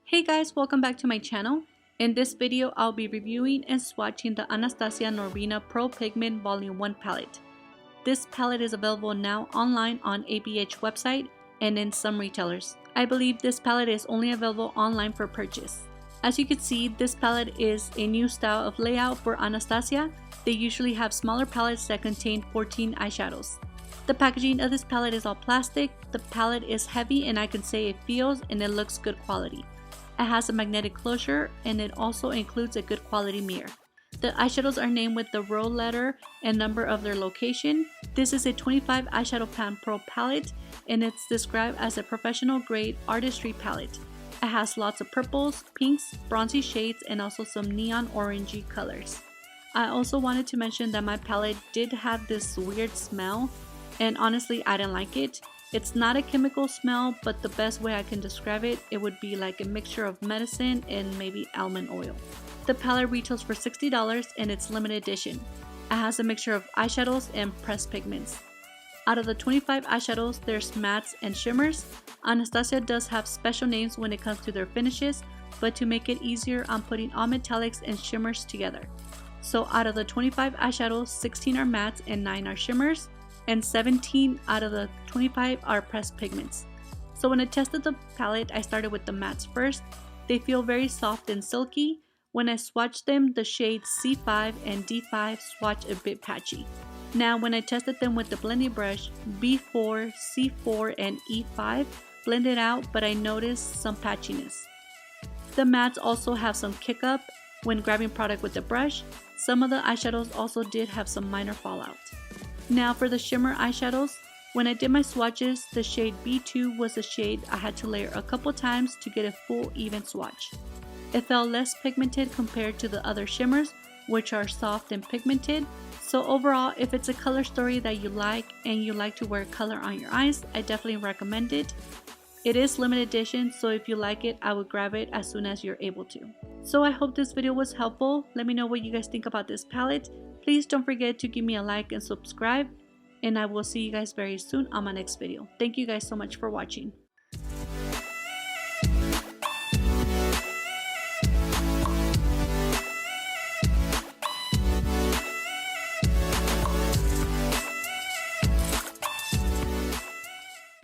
Hey guys, welcome back to my channel. In this video, I'll be reviewing and swatching the Anastasia Norvina Pro Pigment Volume 1 palette. This palette is available now online on ABH website and in some retailers. I believe this palette is only available online for purchase. As you can see, this palette is a new style of layout for Anastasia. They usually have smaller palettes that contain 14 eyeshadows. The packaging of this palette is all plastic. The palette is heavy and I can say it feels and it looks good quality. It has a magnetic closure and it also includes a good quality mirror. The eyeshadows are named with the row letter and number of their location. This is a 25 eyeshadow pan pro palette and it's described as a professional grade artistry palette. It has lots of purples, pinks, bronzy shades and also some neon orangey colors. I also wanted to mention that my palette did have this weird smell and honestly I didn't like it. It's not a chemical smell, but the best way I can describe it, it would be like a mixture of medicine and maybe almond oil. The palette retails for $60 and it's limited edition. It has a mixture of eyeshadows and pressed pigments. Out of the 25 eyeshadows, there's mattes and shimmers. Anastasia does have special names when it comes to their finishes, but to make it easier, I'm putting all metallics and shimmers together. So out of the 25 eyeshadows, 16 are mattes and 9 are shimmers, and 17 out of the 25 are pressed pigments. So when I tested the palette, I started with the mattes first. They feel very soft and silky. When I swatched them, the shades C5 and D5 swatch a bit patchy. Now when I tested them with the blending brush, B4, C4, and E5 blended out, but I noticed some patchiness. The mattes also have some kick up when grabbing product with the brush. Some of the eyeshadows also did have some minor fallout. Now for the shimmer eyeshadows, when I did my swatches, the shade B2 was the shade I had to layer a couple times to get a full even swatch. It felt less pigmented compared to the other shimmers, which are soft and pigmented. So overall, if it's a color story that you like and you like to wear color on your eyes, I definitely recommend it. It is limited edition, so if you like it, I would grab it as soon as you're able to. So I hope this video was helpful. Let me know what you guys think about this palette. Please don't forget to give me a like and subscribe, and I will see you guys very soon on my next video. Thank you guys so much for watching.